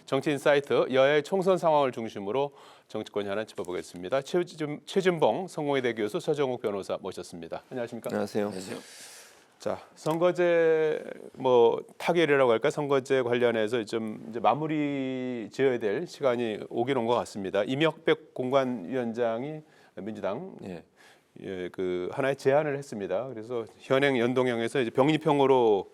정치인사이트 여야의 총선 상황을 중심으로 정치권 현안 짚어보겠습니다. 최진봉 성공회대 교수, 서정욱 변호사 모셨습니다. 안녕하십니까? 안녕하세요. 자, 선거제 타결이라고 할까, 선거제 관련해서 좀 이제 마무리 지어야 될 시간이 오긴 온 것 같습니다. 이명백 공관위원장이 민주당 그 하나의 제안을 했습니다. 그래서 현행 연동형에서 이제 병립형으로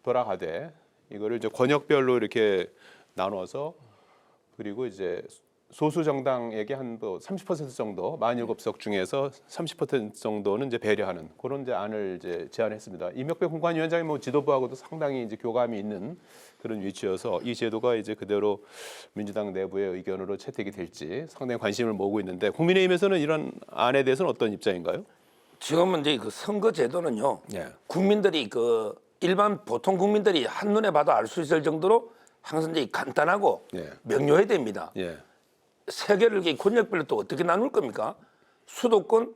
돌아가되 이거를 이제 권역별로 이렇게 나눠서 그리고 이제 소수 정당에게 한 30% 정도, 47석 중에서 30% 정도는 이제 배려하는 그런 이제 안을 이제 제안했습니다. 이명백 공관위원장이 지도부하고도 상당히 이제 교감이 있는 그런 위치여서 이 제도가 이제 그대로 민주당 내부의 의견으로 채택이 될지 상당히 관심을 모으고 있는데, 국민의힘에서는 이런 안에 대해서는 어떤 입장인가요? 지금은 이제 그 선거 제도는요. 예. 국민들이 일반 보통 국민들이 한눈에 봐도 알 수 있을 정도로 항상 이제 간단하고 명료해야 됩니다. 세계를 권역별로 또 어떻게 나눌 겁니까? 수도권,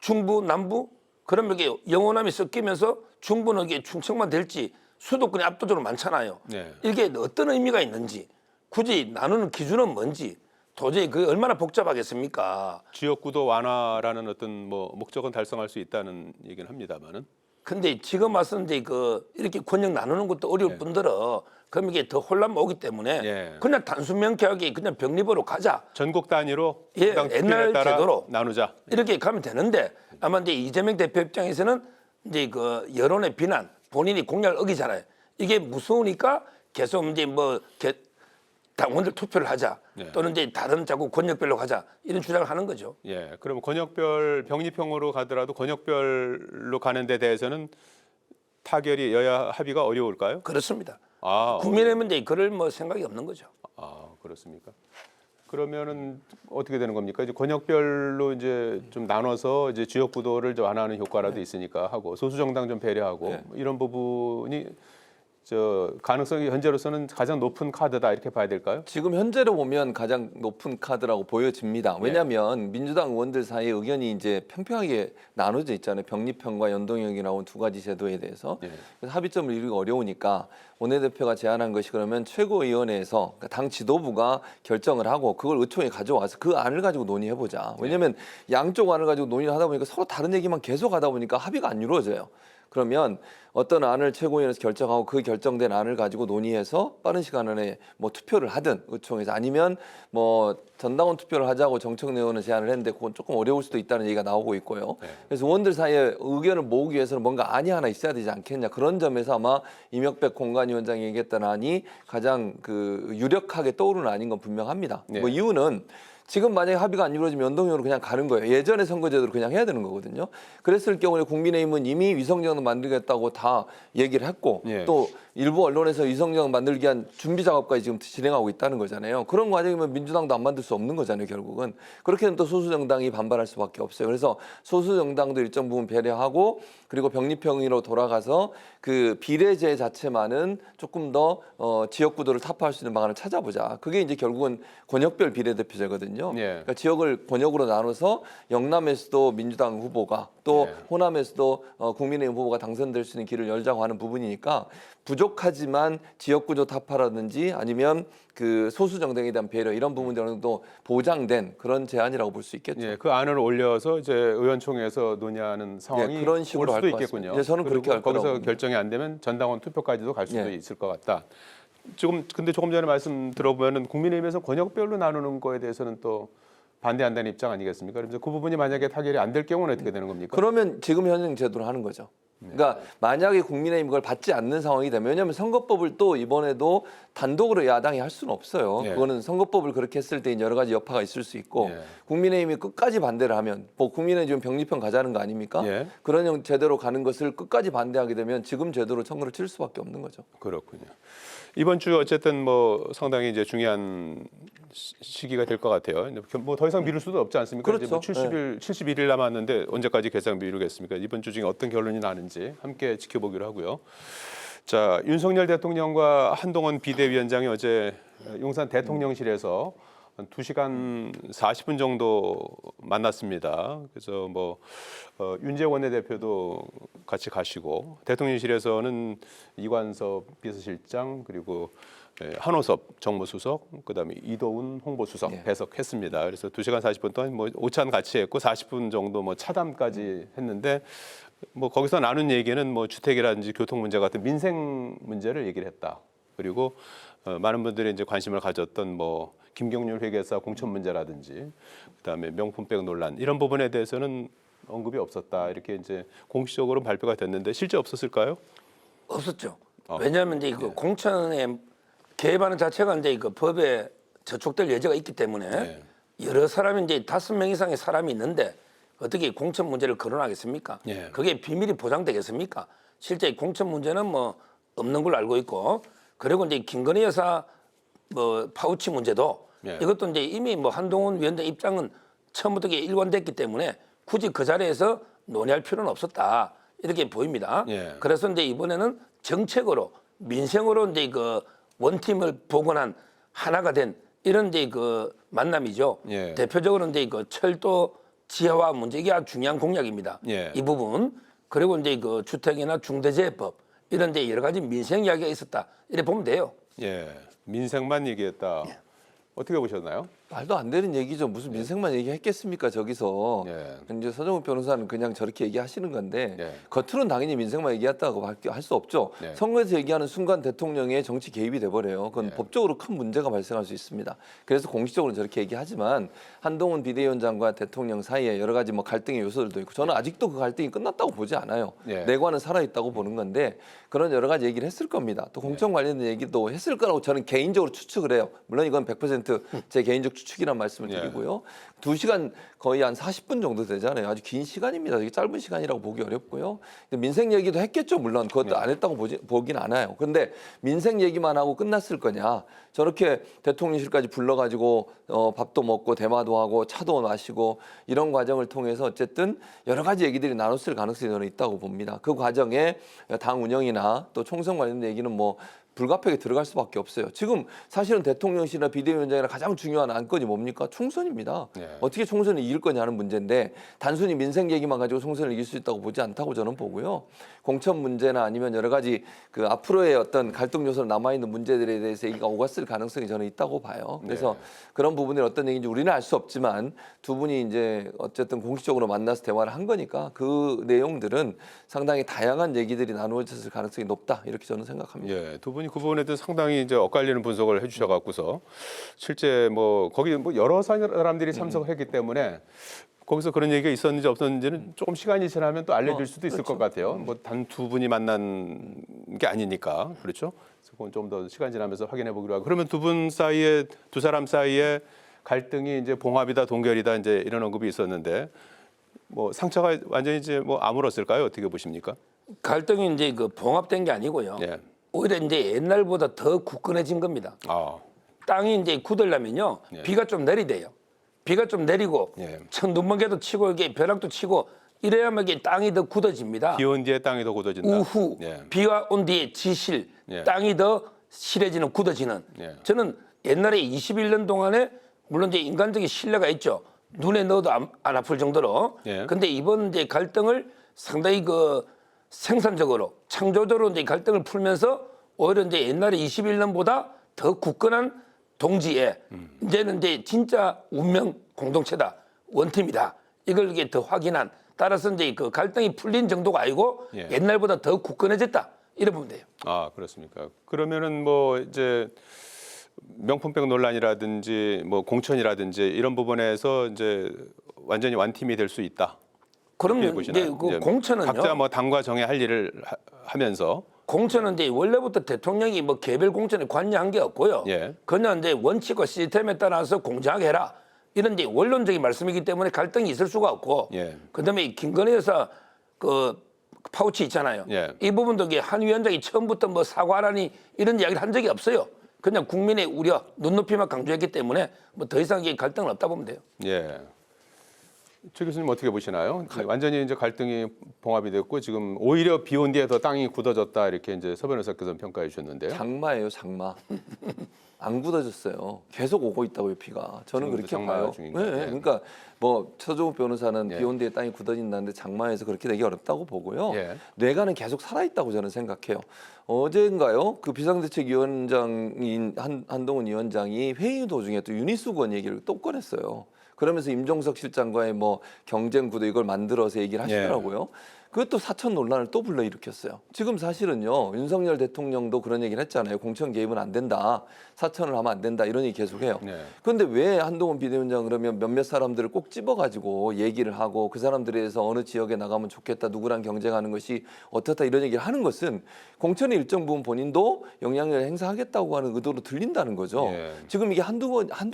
중부, 남부, 그러면 이게 영호남이 섞이면서 중부는 이게 충청만 될지 수도권이 압도적으로 많잖아요. 이게 어떤 의미가 있는지, 굳이 나누는 기준은 뭔지 도저히 그게 얼마나 복잡하겠습니까? 지역구도 완화라는 어떤 목적은 달성할 수 있다는 얘기는 합니다만은. 근데 지금 와서 이제 이렇게 권역 나누는 것도 어려울 뿐더러 그럼 이게 더 혼란 오기 때문에 그냥 단순 명쾌하게 그냥 병립으로 가자. 전국 단위로 옛날 따라 제도로 나누자. 이렇게 가면 되는데, 아마 이제 이재명 대표 입장에서는 이제 여론의 비난, 본인이 공약을 어기잖아요. 이게 무서우니까 계속 이제 당원들 투표를 하자, 또는 이제 다른 자꾸 권역별로 가자, 이런 주장을 하는 거죠. 그럼 권역별 병립형으로 가더라도 권역별로 가는 데 대해서는 타결이 여야 합의가 어려울까요? 그렇습니다. 국민의힘은 이제 그럴 생각이 없는 거죠. 그렇습니까? 그러면은 어떻게 되는 겁니까? 이제 권역별로 이제 좀 나눠서 이제 지역구도를 좀 완화하는 효과라도 있으니까 하고, 소수 정당 좀 배려하고 이런 부분이 가능성이 현재로서는 가장 높은 카드다, 이렇게 봐야 될까요? 지금 현재로 보면 가장 높은 카드라고 보여집니다. 왜냐하면 민주당 의원들 사이에 의견이 이제 평평하게 나눠져 있잖아요. 병립형과 연동형이 나온 두 가지 제도에 대해서. 그래서 합의점을 이루기 어려우니까 원내대표가 제안한 것이, 그러면 최고위원회에서 당 지도부가 결정을 하고 그걸 의총에 가져와서 그 안을 가지고 논의해보자. 왜냐하면 양쪽 안을 가지고 논의를 하다 보니까 서로 다른 얘기만 계속 하다 보니까 합의가 안 이루어져요. 그러면 어떤 안을 최고위원회에서 결정하고 그 결정된 안을 가지고 논의해서 빠른 시간 안에 투표를 하든 의총에서, 아니면 전당원 투표를 하자고 정청래 의원은 제안을 했는데 그건 조금 어려울 수도 있다는 얘기가 나오고 있고요. 그래서 의원들 사이에 의견을 모으기 위해서는 뭔가 안이 하나 있어야 되지 않겠냐. 그런 점에서 아마 이명백 공관위원장이 얘기했던 안이 가장 유력하게 떠오르는 안인 건 분명합니다. 이유는 지금 만약에 합의가 안 이루어지면 연동형으로 그냥 가는 거예요. 예전의 선거제도로 그냥 해야 되는 거거든요. 그랬을 경우에 국민의힘은 이미 위성정당 만들겠다고 다 얘기를 했고, 또 일부 언론에서 위성정당 만들기 위한 준비 작업까지 지금 진행하고 있다는 거잖아요. 그런 과정이면 민주당도 안 만들 수 없는 거잖아요, 결국은. 그렇게 되면 또 소수정당이 반발할 수밖에 없어요. 그래서 소수정당도 일정 부분 배려하고, 그리고 병립형으로 돌아가서 그 비례제 자체만은 조금 더 지역구도를 타파할 수 있는 방안을 찾아보자. 그게 이제 결국은 권역별 비례대표제거든요. 그러니까 지역을 권역으로 나눠서 영남에서도 민주당 후보가, 또 호남에서도 국민의힘 후보가 당선될 수 있는 길을 열자고 하는 부분이니까, 부족하지만 지역구조 타파라든지 아니면 그 소수 정당에 대한 배려, 이런 부분들이 어느 정도 보장된 그런 제안이라고 볼 수 있겠죠. 그 안을 올려서 이제 의원총회에서 논의하는 상황이 그런 식으로 올 수도 있겠군요. 저는 그렇게 할 거라고 거기서 봅니다. 결정이 안 되면 전당원 투표까지도 갈 수도 있을 것 같다. 근데 조금 전에 말씀 들어보면은 국민의힘에서 권역별로 나누는 거에 대해서는 또 반대한다는 입장 아니겠습니까? 그래서 그 부분이 만약에 타결이 안 될 경우는 어떻게 되는 겁니까? 그러면 지금 현행 제도로 하는 거죠. 그러니까 만약에 국민의힘 그걸 받지 않는 상황이 되면, 왜냐하면 선거법을 또 이번에도 단독으로 야당이 할 수는 없어요. 그거는 선거법을 그렇게 했을 때 여러 가지 여파가 있을 수 있고, 국민의힘이 끝까지 반대를 하면, 국민의힘 지금 병립형 가자는 거 아닙니까? 그런 제대로 가는 것을 끝까지 반대하게 되면 지금 제도로 선거를 칠 수밖에 없는 거죠. 그렇군요. 이번 주 어쨌든 상당히 이제 중요한 시기가 될 것 같아요. 더 이상 미룰 수도 없지 않습니까? 그렇죠. 이제 71일 남았는데 언제까지 계속 미루겠습니까? 이번 주 중에 어떤 결론이 나는지 함께 지켜보기로 하고요. 자, 윤석열 대통령과 한동훈 비대위원장이 어제 용산 대통령실에서 한 2시간 40분 정도 만났습니다. 그래서 윤재 원내대표도 같이 가시고, 대통령실에서는 이관섭 비서실장, 그리고 한호섭 정무수석, 그다음에 이도훈 홍보수석 예. 배석했습니다. 그래서 2시간 40분 동안 뭐 오찬 같이 했고 40분 정도 뭐 차담까지 했는데 뭐 거기서 나눈 얘기는 뭐 주택이라든지 교통 문제 같은 민생 문제를 얘기를 했다. 그리고 많은 분들이 이제 관심을 가졌던 뭐 김경률 회계사 공천 문제라든지 그다음에 명품백 논란 이런 부분에 대해서는 언급이 없었다. 이렇게 이제 공식적으로 발표가 됐는데 실제 없었을까요? 없었죠. 왜냐하면 이제 그 공천에 개입하는 자체가 이제 그 법에 저촉될 여지가 있기 때문에 여러 사람이 이제 5명 이상의 사람이 있는데 어떻게 공천 문제를 거론하겠습니까? 예. 그게 비밀이 보장되겠습니까? 실제 공천 문제는 뭐 없는 걸로 알고 있고 그리고 이제 김건희 여사 뭐 파우치 문제도 예. 이것도 이제 이미 뭐 한동훈 위원장 입장은 처음부터 일관됐기 때문에 굳이 그 자리에서 논의할 필요는 없었다 이렇게 보입니다. 예. 그래서 이제 이번에는 정책으로 민생으로 이제 그 원팀을 복원한 하나가 된 이런 이제 그 만남이죠. 예. 대표적으로 이제 그 철도 지하화 문제 이게 아주 중요한 공약입니다. 예. 이 부분 그리고 이제 그 주택이나 중대재해법 이런 이제 여러 가지 민생 이야기가 있었다 이렇게 보면 돼요. 예, 민생만 얘기했다. 어떻게 보셨나요? 말도 안 되는 얘기죠. 무슨 민생만 얘기했겠습니까 저기서. 예. 이제 서정훈 변호사는 그냥 저렇게 얘기하시는 건데 예. 겉으로는 당연히 민생만 얘기했다고 할 수 없죠. 예. 선거에서 얘기하는 순간 대통령의 정치 개입이 돼버려요. 그건 예. 법적으로 큰 문제가 발생할 수 있습니다. 그래서 공식적으로 저렇게 얘기하지만 한동훈 비대위원장과 대통령 사이에 여러 가지 뭐 갈등의 요소들도 있고 저는 아직도 그 갈등이 끝났다고 보지 않아요. 예. 내관은 살아있다고 보는 건데 그런 여러 가지 얘기를 했을 겁니다. 또 공천 관련된 얘기도 했을 거라고 저는 개인적으로 추측을 해요. 물론 이건 100%제 개인적 추측이란 말씀을 드리고요. 2시간 거의 한 40분 정도 되잖아요. 아주 긴 시간입니다. 되게 짧은 시간이라고 보기 어렵고요. 근데 민생 얘기도 했겠죠. 물론 그것도 안 했다고 보긴 않아요. 그런데 민생 얘기만 하고 끝났을 거냐. 저렇게 대통령실까지 불러가지고 밥도 먹고 대마도 하고 차도 마시고 이런 과정을 통해서 어쨌든 여러 가지 얘기들이 나눴을 가능성이 저는 있다고 봅니다. 그 과정에 당 운영이나 또 총선 관련된 얘기는 뭐 불가피하게 들어갈 수밖에 없어요. 지금 사실은 대통령실이나 비대위원장이나 가장 중요한 안건이 뭡니까? 총선입니다. 네. 어떻게 총선을 이길 거냐는 문제인데 단순히 민생 얘기만 가지고 총선을 이길 수 있다고 보지 않다고 저는 보고요. 공천 문제나 아니면 여러 가지 그 앞으로의 어떤 갈등 요소로 남아있는 문제들에 대해서 얘기가 오갔을 가능성이 저는 있다고 봐요. 그래서 그런 부분이 어떤 얘기인지 우리는 알 수 없지만 두 분이 이제 어쨌든 공식적으로 만나서 대화를 한 거니까 그 내용들은 상당히 다양한 얘기들이 나누어졌을 가능성이 높다 이렇게 저는 생각합니다. 예, 두 분이 그 부분에 대해서 상당히 이제 엇갈리는 분석을 해주셔갖고서 실제 뭐 거기 뭐 여러 사람들이 참석했기 때문에 거기서 그런 얘기가 있었는지 없었는지는 조금 시간이 지나면 또 알려질 수도 있을 것 같아요. 뭐 단 두 분이 만난 게 아니니까 그렇죠. 그래서 그건 좀 더 시간 지나면서 확인해 보기로 하고 그러면 두 분 사이에 두 사람 사이에 갈등이 이제 봉합이다 동결이다 이제 이런 언급이 있었는데 뭐 상처가 완전히 이제 뭐 아물었을까요? 어떻게 보십니까? 갈등이 이제 그 봉합된 게 아니고요. 예. 오히려 이제 옛날보다 더 굳건해진 겁니다. 아, 땅이 이제 굳으려면요 예. 비가 좀 내리대요. 비가 좀 내리고 예. 천둥번개도 치고 이게 벼락도 치고 이래야만 이게 땅이 더 굳어집니다. 비 온 뒤에 땅이 더 굳어진다. 우후 예. 비가 온 뒤에 지실 예. 땅이 더 실해지는 굳어지는 예. 저는 옛날에 21년 동안에 물론 이제 인간적인 신뢰가 있죠. 눈에 넣어도 안 아플 정도로. 예. 근데 이번 이제 갈등을 상당히 그 생산적으로 창조적으로 이제 갈등을 풀면서 오히려 이제 옛날에 21년보다 더 굳건한 동지에 이제는 이제 진짜 운명 공동체다 원팀이다 이걸 이게 더 확인한 따라서 이제 그 갈등이 풀린 정도가 아니고 예. 옛날보다 더 굳건해졌다 이래 보면 돼요. 아, 그렇습니까? 그러면은 뭐 이제 명품백 논란이라든지 뭐 공천이라든지 이런 부분에서 이제 완전히 완팀이 될 수 있다. 그러면 이렇게 이제 보시나요? 그 이제 공천은요. 각자 뭐 당과 정에 할 일을 하면서 공천은 이제 원래부터 대통령이 뭐 개별 공천에 관여한 게 없고요. 예. 그냥 이제 원칙과 시스템에 따라서 공정하게 해라. 이런 이제 원론적인 말씀이기 때문에 갈등이 있을 수가 없고. 예. 그다음에 이 김건희 여사 그 파우치 있잖아요. 예. 이 부분도 이게 한 위원장이 처음부터 뭐 사과하라니 이런 이야기를 한 적이 없어요. 그냥 국민의 우려, 눈높이만 강조했기 때문에 뭐 더 이상 이게 갈등은 없다 보면 돼요. 예. 최 교수님 어떻게 보시나요? 완전히 이제 갈등이 봉합이 됐고 지금 오히려 비온 뒤에 더 땅이 굳어졌다 이렇게 이제 서 변호사께서 평가해 주셨는데요. 장마예요, 장마. 안 굳어졌어요. 계속 오고 있다고요, 비가. 저는 지금도 그렇게 장마 봐요. 중인 것 같아요. 그러니까 뭐 서종욱 변호사는 예. 비 온 뒤에 땅이 굳어진다는데 장마에서 그렇게 되기 어렵다고 보고요. 예. 뇌관은 계속 살아있다고 저는 생각해요. 어제인가요? 그 비상대책위원장인 한동훈 위원장이 회의 도중에 또 윤희숙 의원 얘기를 또 꺼냈어요. 그러면서 임종석 실장과의 뭐 경쟁 구도 이걸 만들어서 얘기를 하시더라고요. 그것도 사천 논란을 또 불러일으켰어요. 지금 사실은요, 윤석열 대통령도 그런 얘기를 했잖아요. 공천 개입은 안 된다. 사천을 하면 안 된다. 이런 얘기 계속해요. 그런데 왜 한동훈 비대위원장 그러면 몇몇 사람들을 꼭 집어가지고 얘기를 하고 그 사람들에 대해서 어느 지역에 나가면 좋겠다. 누구랑 경쟁하는 것이 어떻다. 이런 얘기를 하는 것은 공천의 일정 부분 본인도 영향력을 행사하겠다고 하는 의도로 들린다는 거죠. 지금 이게 한두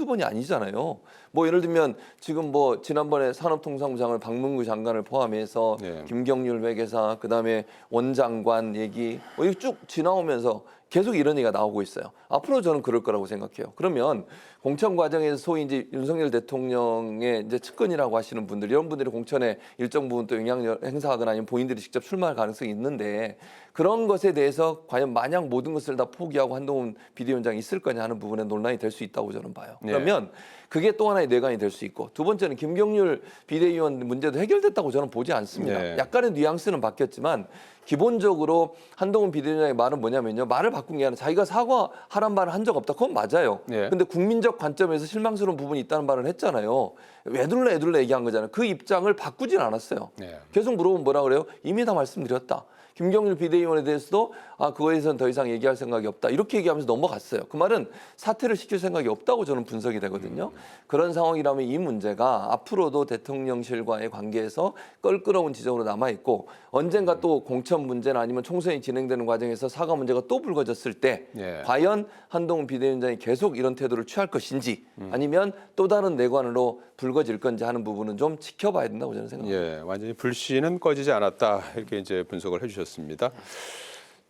번이 아니잖아요. 뭐 예를 들면 지금 뭐 지난번에 산업통상부장을 박문구 장관을 포함해서 김경률 회계사 그다음에 원장관 얘기 이거 쭉 지나오면서 계속 이런 얘기가 나오고 있어요. 앞으로 저는 그럴 거라고 생각해요. 그러면 공천 과정에서 소위 이제 윤석열 대통령의 이제 측근이라고 하시는 분들 이런 분들이 공천에 일정 부분 또 영향력 행사하거나 아니면 본인들이 직접 출마할 가능성이 있는데 그런 것에 대해서 과연 마냥 모든 것을 다 포기하고 한동훈 비대위원장이 있을 거냐 하는 부분에 논란이 될 수 있다고 저는 봐요. 그러면 그게 또 하나의 뇌관이 될 수 있고 두 번째는 김경률 비대위원 문제도 해결됐다고 저는 보지 않습니다. 약간의 뉘앙스는 바뀌었지만 기본적으로 한동훈 비대위원장의 말은 뭐냐면요. 말을 바꾼 게 아니라 자기가 사과하란 말을 한 적 없다. 그건 맞아요. 근데 국민적 관점에서 실망스러운 부분이 있다는 말을 했잖아요. 애둘러 얘기한 거잖아요. 그 입장을 바꾸진 않았어요. 계속 물어보면 뭐라 그래요? 이미 다 말씀드렸다. 김경률 비대위원에 대해서도 그거에 대해서는 더 이상 얘기할 생각이 없다. 이렇게 얘기하면서 넘어갔어요. 그 말은 사퇴를 시킬 생각이 없다고 저는 분석이 되거든요. 그런 상황이라면 이 문제가 앞으로도 대통령실과의 관계에서 껄끄러운 지점으로 남아있고 언젠가 또 공천 문제나 아니면 총선이 진행되는 과정에서 사과 문제가 또 불거졌을 때 과연 한동훈 비대위원장이 계속 이런 태도를 취할 것인지 아니면 또 다른 내관으로 불거질 건지 하는 부분은 좀 지켜봐야 된다고 저는 생각합니다. 완전히 불씨는 꺼지지 않았다 이렇게 이제 분석을 해주셨습니다.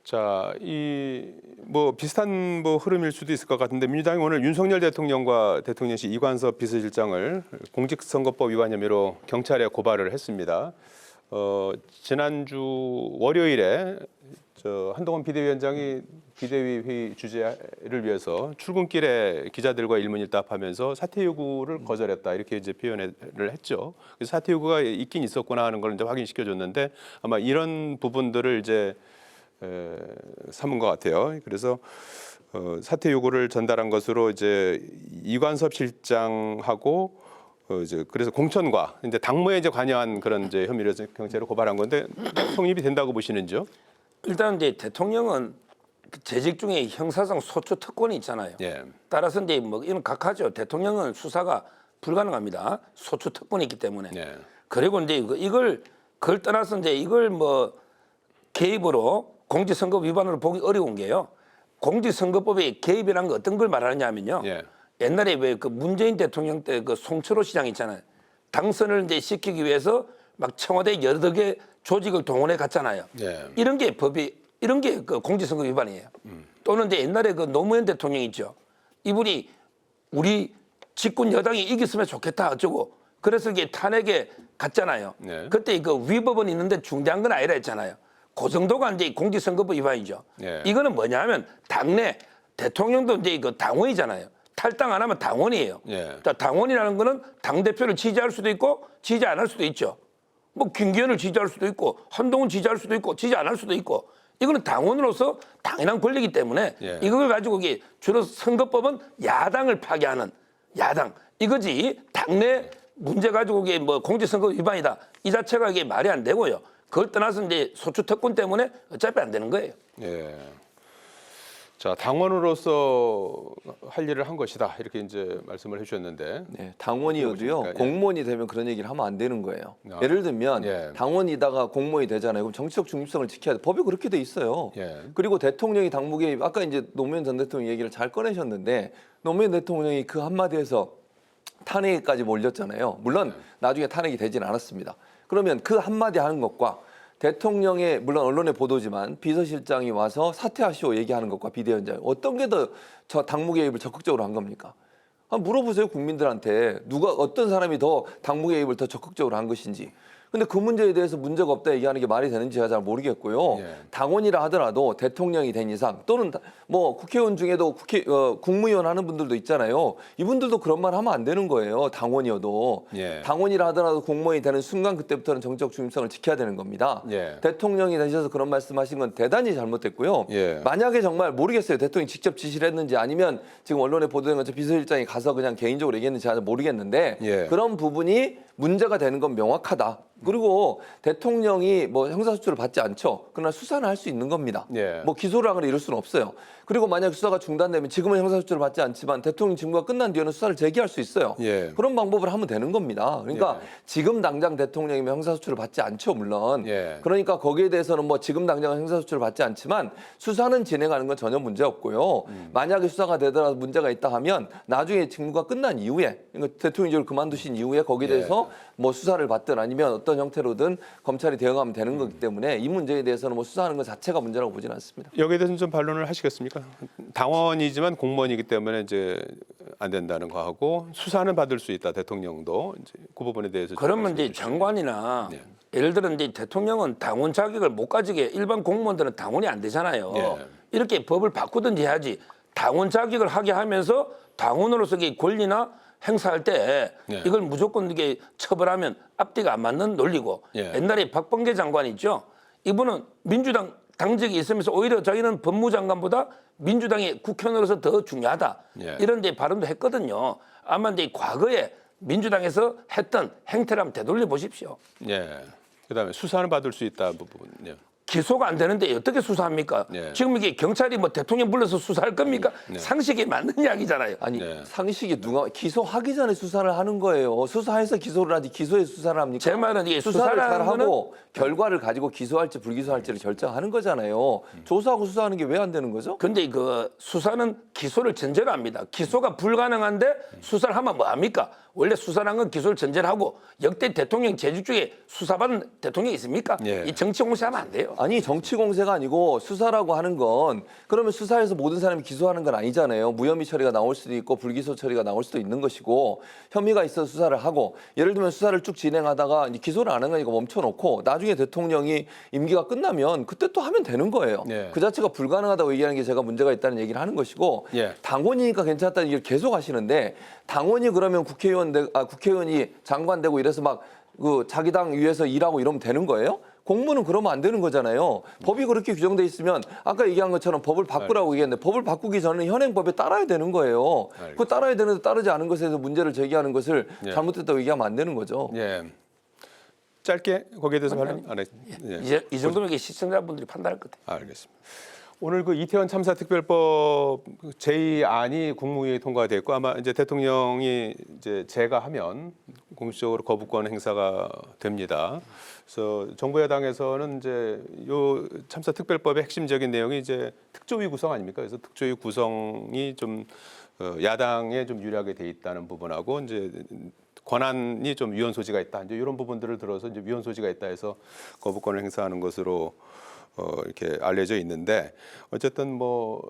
자, 이 뭐 비슷한 뭐 흐름일 수도 있을 것 같은데 민주당이 오늘 윤석열 대통령과 대통령실 이관섭 비서실장을 공직선거법 위반 혐의로 경찰에 고발을 했습니다. 지난주 월요일에 한동훈 비대위원장이 비대위 회의 주재를 위해서 출근길에 기자들과 일문일답하면서 사퇴 요구를 거절했다 이렇게 이제 표현을 했죠. 그래서 사퇴 요구가 있긴 있었구나 하는 걸 이제 확인시켜줬는데 아마 이런 부분들을 이제 삼은 것 같아요. 그래서 사퇴 요구를 전달한 것으로 이제 이관섭 실장하고 이제 그래서 공천과 이제 당무에 이제 관여한 그런 이제 혐의로 경찰에 고발한 건데 성립이 된다고 보시는지요? 일단 이제 대통령은 재직 중에 형사상 소추 특권이 있잖아요. 따라서 이제 뭐 이런 각하죠. 대통령은 수사가 불가능합니다. 소추 특권이 있기 때문에. 그리고 이제 그걸 떠나서 이제 이걸 뭐 개입으로 공직선거 위반으로 보기 어려운 게요. 공직선거법에 개입이라는 거 어떤 걸 말하느냐면요. 옛날에 왜 그 문재인 대통령 때 그 송철호 시장 있잖아요. 당선을 이제 시키기 위해서 막 청와대 여러 개 조직을 동원해 갔잖아요. 이런 게 그 공직선거 위반이에요. 또는 이제 옛날에 그 노무현 대통령 있죠. 이분이 우리 집권 여당이 이겼으면 좋겠다 어쩌고. 그래서 이게 탄핵에 갔잖아요. 그때 그 위법은 있는데 중대한 건 아니라 했잖아요. 그 정도가 이제 공직선거법 위반이죠. 이거는 뭐냐면 당내 대통령도 이제 그 당원이잖아요. 탈당 안 하면 당원이에요. 자, 당원이라는 거는 당 대표를 지지할 수도 있고 지지 안 할 수도 있죠. 뭐 김기현을 지지할 수도 있고 한동훈 지지할 수도 있고 지지 안 할 수도 있고 이거는 당원으로서 당연한 권리이기 때문에 이걸 가지고 이게 주로 선거법은 야당을 파괴하는 야당 이거지 당내 문제 가지고 이게 뭐 공직선거 위반이다 이 자체가 이게 말이 안 되고요. 그걸 떠나서 이제 소추 특권 때문에 어차피 안 되는 거예요. 자, 당원으로서 할 일을 한 것이다 이렇게 이제 말씀을 해주셨는데, 당원이어도요 공무원이 되면 그런 얘기를 하면 안 되는 거예요. 예를 들면 당원이다가 공무원이 되잖아요. 그럼 정치적 중립성을 지켜야 돼. 법이 그렇게 돼 있어요. 그리고 대통령이 당무 개입 아까 이제 노무현 전 대통령 얘기를 잘 꺼내셨는데 노무현 대통령이 그 한마디에서 탄핵까지 몰렸잖아요. 물론 나중에 탄핵이 되진 않았습니다. 그러면 그 한마디 하는 것과 대통령의 물론 언론의 보도지만 비서실장이 와서 사퇴하시오 얘기하는 것과 비대위원장 어떤 게 더 저 당무 개입을 적극적으로 한 겁니까? 한번 물어보세요, 국민들한테. 누가 어떤 사람이 더 당무 개입을 더 적극적으로 한 것인지. 근데 그 문제에 대해서 문제가 없다 얘기하는 게 말이 되는지 제가 잘 모르겠고요. 예. 당원이라 하더라도 대통령이 된 이상 또는 뭐 국회의원 중에도 국무위원 하는 분들도 있잖아요. 이분들도 그런 말 하면 안 되는 거예요. 당원이어도. 예. 당원이라 하더라도 공무원이 되는 순간 그때부터는 정치적 중립성을 지켜야 되는 겁니다. 예. 대통령이 되셔서 그런 말씀하신 건 대단히 잘못됐고요. 예. 만약에 정말 모르겠어요. 대통령이 직접 지시를 했는지 아니면 지금 언론에 보도된 것처럼 비서실장이 가서 그냥 개인적으로 얘기했는지 잘 모르겠는데 예. 그런 부분이 문제가 되는 건 명확하다. 그리고 대통령이 뭐 형사소추를 받지 않죠. 그러나 수사는 할 수 있는 겁니다. 예. 뭐 기소를 하거나 이럴 수는 없어요. 그리고 만약 수사가 중단되면 지금은 형사소추를 받지 않지만 대통령 직무가 끝난 뒤에는 수사를 재개할 수 있어요. 예. 그런 방법을 하면 되는 겁니다. 그러니까 예. 지금 당장 대통령이면 형사소추를 받지 않죠, 물론. 예. 그러니까 거기에 대해서는 뭐 지금 당장은 형사소추를 받지 않지만 수사는 진행하는 건 전혀 문제 없고요. 만약에 수사가 되더라도 문제가 있다 하면 나중에 직무가 끝난 이후에 그러니까 대통령이 이걸 그만두신 이후에 거기에 대해서 뭐 수사를 받든 아니면 어떤 형태로든 검찰이 대응하면 되는 거기 때문에 이 문제에 대해서는 뭐 수사하는 것 자체가 문제라고 보지는 않습니다. 여기에 대해서는 좀 반론을 하시겠습니까? 당원이지만 공무원이기 때문에 이제 안 된다는 거하고 수사는 받을 수 있다. 대통령도 이제 그 부분에 대해서 좀 그러면 말씀해 이제 주시죠. 장관이나 네. 예를 들어 이제 대통령은 당원 자격을 못 가지게 일반 공무원들은 당원이 안 되잖아요. 예. 이렇게 법을 바꾸든지 해야지 당원 자격을 하게 하면서 당원으로서의 권리나 행사할 때 예. 이걸 무조건 이게 처벌하면 앞뒤가 안 맞는 논리고 예. 옛날에 박범계 장관 있죠. 이분은 민주당 당직이 있으면서 오히려 자기는 법무장관보다 민주당이 국회의원으로서 더 중요하다. 예. 이런 데 발언도 했거든요. 아마 이제 과거에 민주당에서 했던 행태를 한번 되돌려 보십시오. 예. 그다음에 수사는 받을 수 있다 부분. 예. 기소가 안 되는데 어떻게 수사합니까? 네. 지금 이게 경찰이 뭐 대통령 불러서 수사할 겁니까? 상식에 맞는 이야기잖아요. 아니 네. 상식이 누가 기소하기 전에 수사를 하는 거예요. 수사해서 기소를 하지 기소해 수사를 합니까? 제 말은 이게 수사를 잘 수사라는 거는 하고 결과를 가지고 기소할지 불기소할지를 결정하는 거잖아요. 조사하고 수사하는 게 왜 안 되는 거죠? 근데 그 수사는 기소를 전제로 합니다. 기소가 불가능한데 수사를 하면 뭐 합니까? 원래 수사란 건 기소를 전제로 하고 역대 대통령 재직 중에 수사받은 대통령이 있습니까? 예. 이 정치 공세하면 안 돼요. 아니 정치 공세가 아니고 수사라고 하는 건 그러면 수사에서 모든 사람이 기소하는 건 아니잖아요. 무혐의 처리가 나올 수도 있고 불기소 처리가 나올 수도 있는 것이고 혐의가 있어서 수사를 하고 예를 들면 수사를 쭉 진행하다가 이제 기소를 안 한 거니까 멈춰놓고 나중에 대통령이 임기가 끝나면 그때 또 하면 되는 거예요. 네. 그 자체가 불가능하다고 얘기하는 게 제가 문제가 있다는 얘기를 하는 것이고 예. 당원이니까 괜찮다는 얘기를 계속 하시는데 당원이 그러면 국회의원이 장관 되고 이래서 막 그 자기 당 위에서 일하고 이러면 되는 거예요? 공무는 그러면 안 되는 거잖아요. 법이 그렇게 규정돼 있으면 아까 얘기한 것처럼 법을 바꾸라고 얘기했는데 법을 바꾸기 전에 현행 법에 따라야 되는 거예요. 그거 따라야 되는데 따르지 않은 것에 대해서 문제를 제기하는 것을 예. 잘못됐다고 얘기하면 안 되는 거죠. 예. 짧게 거기에 대해서 반론 안 했. 예. 이제 이 정도면 이게 시청자분들이 판단할 것 같아요. 알겠습니다. 오늘 그 이태원 참사 특별법 제2안이 국무회의 통과됐고 아마 이제 대통령이 이제 제가하면 공식적으로 거부권 행사가 됩니다. 그래서 정부 여당에서는 이제 요 참사 특별법의 핵심적인 내용이 이제 특조위 구성 아닙니까? 그래서 특조위 구성이 좀 야당에 좀 유리하게 돼 있다는 부분하고 이제 권한이 좀 위헌 소지가 있다. 이제 이런 부분들을 들어서 이제 위헌 소지가 있다 해서 거부권을 행사하는 것으로 이렇게 알려져 있는데 어쨌든 뭐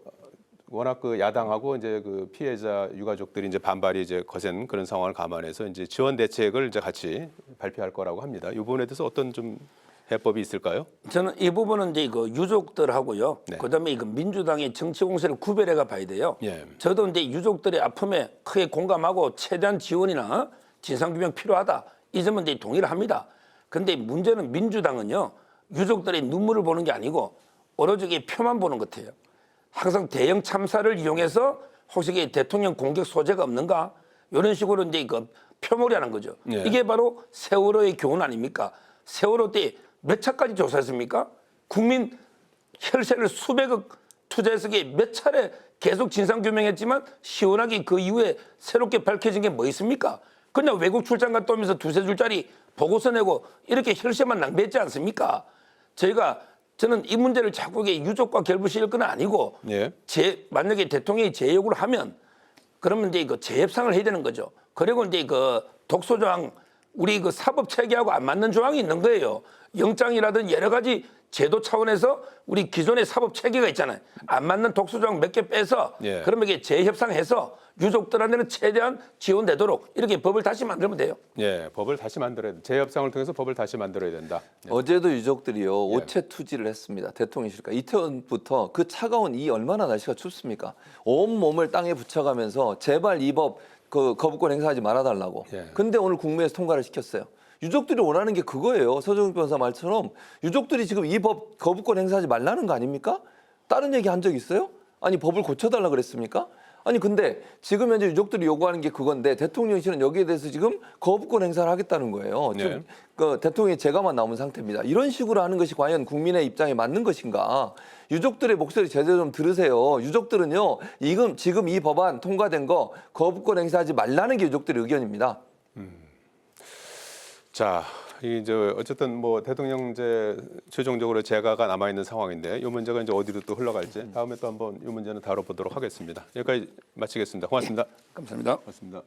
워낙 그 야당하고 이제 그 피해자 유가족들이 이제 반발이 이제 거센 그런 상황을 감안해서 이제 지원 대책을 이제 같이 발표할 거라고 합니다. 이 부분에 대해서 어떤 좀 해법이 있을까요? 저는 이 부분은 이제 그 유족들하고요. 네. 그다음에 이거 민주당의 정치 공세를 구별해가 봐야 돼요. 예. 저도 이제 유족들의 아픔에 크게 공감하고 최대한 지원이나 진상규명 필요하다. 이 점은 이제 동의를 합니다. 근데 문제는 민주당은요. 유족들의 눈물을 보는 게 아니고 오로지 이게 표만 보는 것 같아요. 항상 대형 참사를 이용해서 혹시 이게 대통령 공격 소재가 없는가? 이런 식으로 이제 그 표몰이하는 거죠. 예. 이게 바로 세월호의 교훈 아닙니까? 세월호 때 몇 차까지 조사했습니까? 국민 혈세를 수백억 투자해서 몇 차례 계속 진상규명했지만 시원하게 그 이후에 새롭게 밝혀진 게 뭐 있습니까? 그냥 외국 출장 갔다 오면서 두세 줄짜리 보고서 내고 이렇게 혈세만 낭비했지 않습니까? 저는 이 문제를 자꾸 유족과 결부시킬 건 아니고 예. 만약에 대통령이 재요구를 하면 그러면 이제 그 재협상을 해야 되는 거죠. 그리고 이제 그 독소 조항 우리 그 사법 체계하고 안 맞는 조항이 있는 거예요. 영장이라든 여러 가지 제도 차원에서 우리 기존의 사법 체계가 있잖아요. 안 맞는 독소조항 몇 개 빼서 예. 그러면 이게 재협상해서 유족들한테는 최대한 지원되도록 이렇게 법을 다시 만들면 돼요. 예, 법을 다시 만들어야 돼. 재협상을 통해서 법을 다시 만들어야 된다. 예. 어제도 유족들이요 오체 투지를 했습니다. 대통령실까 이태원부터 그 차가운 이 얼마나 날씨가 춥습니까? 온 몸을 땅에 붙여가면서 제발 이 법 그 거부권 행사하지 말아달라고. 예. 근데 오늘 국무회에서 통과를 시켰어요. 유족들이 원하는 게 그거예요. 서정욱 변호사 말처럼 유족들이 지금 이 법 거부권 행사하지 말라는 거 아닙니까? 다른 얘기 한 적 있어요? 아니 법을 고쳐달라 그랬습니까? 아니 근데 지금 현재 유족들이 요구하는 게 그건데 대통령실은 여기에 대해서 지금 거부권 행사를 하겠다는 거예요. 네. 지금 그 대통령의 재가만 나온 상태입니다. 이런 식으로 하는 것이 과연 국민의 입장에 맞는 것인가? 유족들의 목소리 제대로 좀 들으세요. 유족들은요 지금 이 법안 통과된 거 거부권 행사하지 말라는 게 유족들의 의견입니다. 자, 이제 어쨌든 뭐 대통령 이제 최종적으로 재가가 남아 있는 상황인데 이 문제가 이제 어디로 또 흘러갈지 다음에 또 한번 이 문제는 다뤄보도록 하겠습니다. 여기까지 마치겠습니다. 고맙습니다. 감사합니다. 고맙습니다.